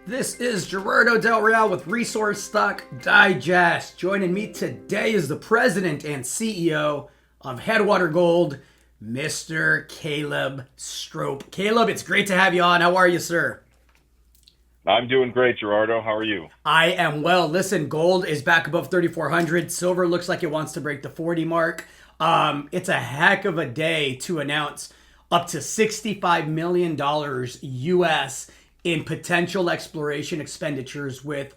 This is Gerardo Del Real with Resource Stock Digest. Joining me today is the president and CEO of Headwater Gold, Mr. Caleb Strope. Caleb, it's great to have you on. How are you, sir? I'm doing great, Gerardo. How are you? I am well. Listen, gold is back above 3,400. Silver looks like it wants to break the 40 mark. It's a heck of a day to announce up to $65 million US in potential exploration expenditures with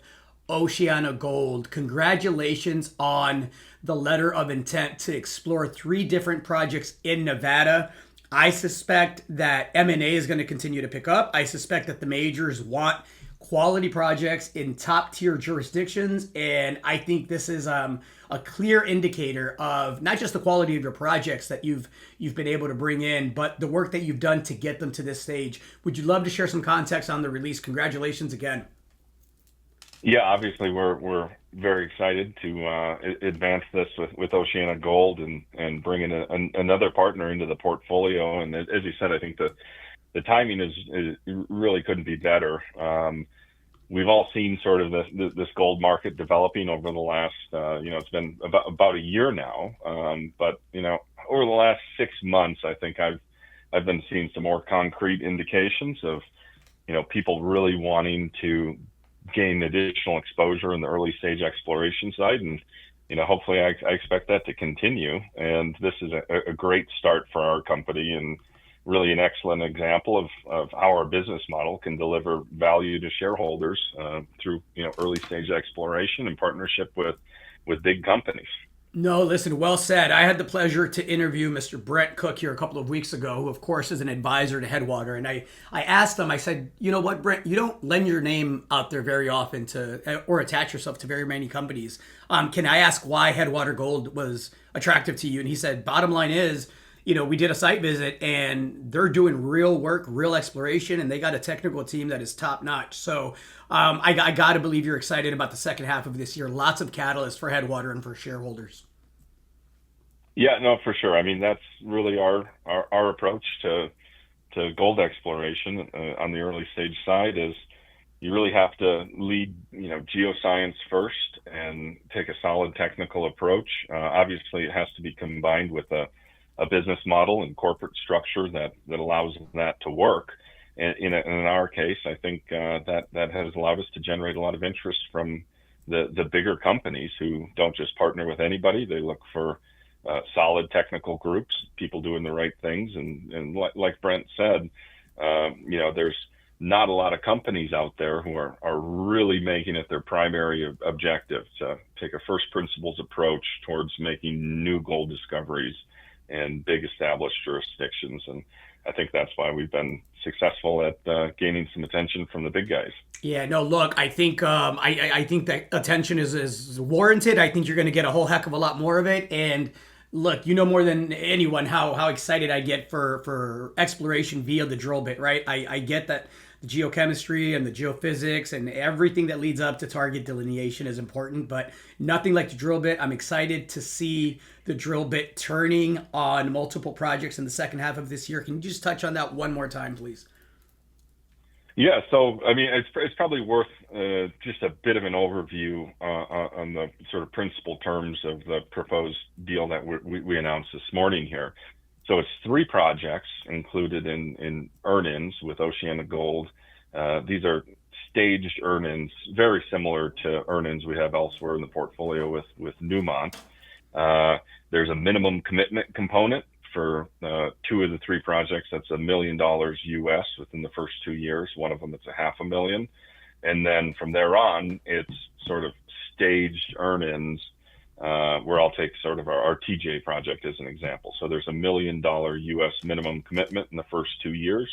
OceanaGold. Congratulations on the letter of intent to explore three different projects in Nevada. I suspect that M&A is going to continue to pick up. I suspect that the majors want quality projects in top tier jurisdictions, and I think this is a clear indicator of not just the quality of your projects that you've been able to bring in, but the work that you've done to get them to this stage. Would you love to share some context on the release? Congratulations again. Yeah, obviously we're very excited to advance this with OceanaGold and bring in another partner into the portfolio. And as you said, I think the timing is really couldn't be better. We've all seen sort of this gold market developing over the last, it's been about a year now. But over the last 6 months, I think I've been seeing some more concrete indications of, people really wanting to gain additional exposure in the early stage exploration side. And, hopefully I expect that to continue. And this is a great start for our company and really an excellent example of how our business model can deliver value to shareholders through, early stage exploration and partnership with big companies. No, listen, well said. I had the pleasure to interview Mr. Brent Cook here a couple of weeks ago, who, of course, is an advisor to Headwater. And I asked him, I said, you know what, Brent, you don't lend your name out there very often or attach yourself to very many companies. Can I ask why Headwater Gold was attractive to you? And he said, bottom line is, we did a site visit and they're doing real work, real exploration, and they got a technical team that is top notch. So I got to believe you're excited about the second half of this year. Lots of catalysts for Headwater and for shareholders. Yeah, no, for sure. I mean, that's really our approach to gold exploration on the early stage side is you really have to lead, geoscience first and take a solid technical approach. Obviously, it has to be combined with a business model and corporate structure that allows that to work. And in our case, I think that has allowed us to generate a lot of interest from the bigger companies who don't just partner with anybody. They look for solid technical groups, people doing the right things. And like Brent said, there's not a lot of companies out there who are really making it their primary objective to take a first principles approach towards making new gold discoveries and big established jurisdictions. And I think that's why we've been successful at gaining some attention from the big guys. Yeah, no, look, I think I think that attention is warranted. I think you're going to get a whole heck of a lot more of it. And look, you know more than anyone how excited I get for exploration via the drill bit, right? I get that the geochemistry and the geophysics and everything that leads up to target delineation is important, but nothing like the drill bit. I'm excited to see the drill bit turning on multiple projects in the second half of this year. Can you just touch on that one more time, please? Yeah, so I mean, it's probably worth just a bit of an overview on the sort of principal terms of the proposed deal that we announced this morning here. So it's three projects included in earn-ins with OceanaGold. These are staged earn-ins, very similar to earn-ins we have elsewhere in the portfolio with Newmont. There's a minimum commitment component for two of the three projects. That's $1 million US within the first 2 years. One of them, it's $500,000. And then from there on, it's sort of staged earn-ins where I'll take sort of our TJ project as an example. So there's $1 million US minimum commitment in the first 2 years.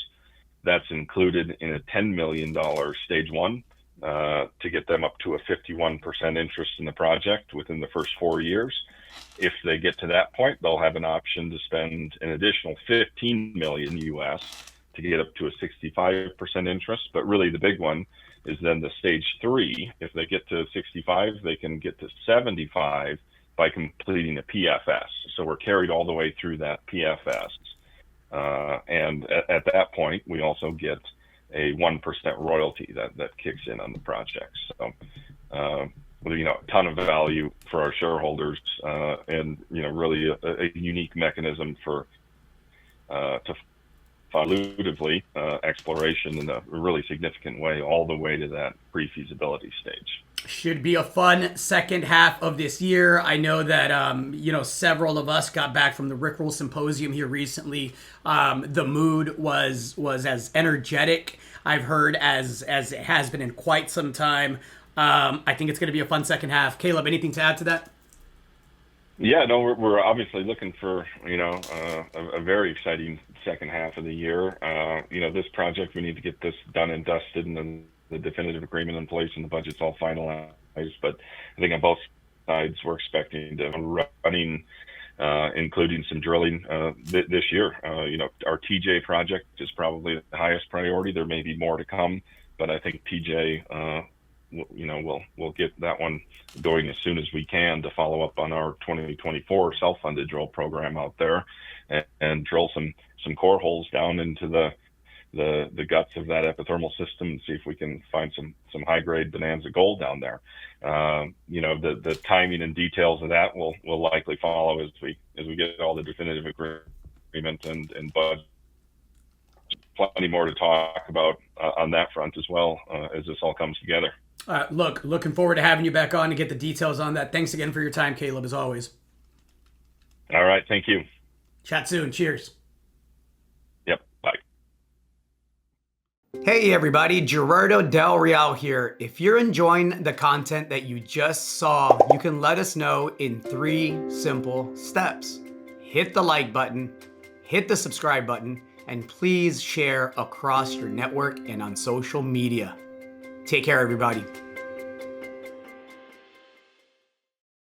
That's included in a $10 million stage one to get them up to a 51% interest in the project within the first 4 years. If they get to that point, they'll have an option to spend an additional 15 million US to get up to a 65% interest. But really the big one is then the stage three. If they get to 65, they can get to 75 by completing a PFS. So we're carried all the way through that PFS. And at that point, we also get a 1% royalty that kicks in on the project. So, a ton of value for our shareholders, and really a unique mechanism for to fund dilutively exploration in a really significant way, all the way to that pre-feasibility stage. Should be a fun second half of this year. I know that several of us got back from the Rickroll Symposium here recently. The mood was as energetic, I've heard, as it has been in quite some time. I think it's going to be a fun second half. Caleb, anything to add to that? Yeah, no, we're obviously looking for a very exciting second half of the year. This project, we need to get this done and dusted, and then the definitive agreement in place and the budget's all finalized. But I think on both sides, we're expecting to running, including some drilling this year. Our TJ project is probably the highest priority. There may be more to come, but I think TJ, we'll get that one going as soon as we can to follow up on our 2024 self-funded drill program out there, and drill some core holes down into the guts of that epithermal system and see if we can find some high grade bonanza gold down there. The timing and details of that will likely follow as we get all the definitive agreement and budget. Plenty more to talk about on that front as well, as this all comes together. Looking forward to having you back on to get the details on that. Thanks again for your time, Caleb, as always. All right, thank you. Chat soon. Cheers. Yep, bye. Hey everybody, Gerardo Del Real here. If you're enjoying the content that you just saw, you can let us know in 3 simple steps. Hit the like button, hit the subscribe button, and please share across your network and on social media. Take care, everybody.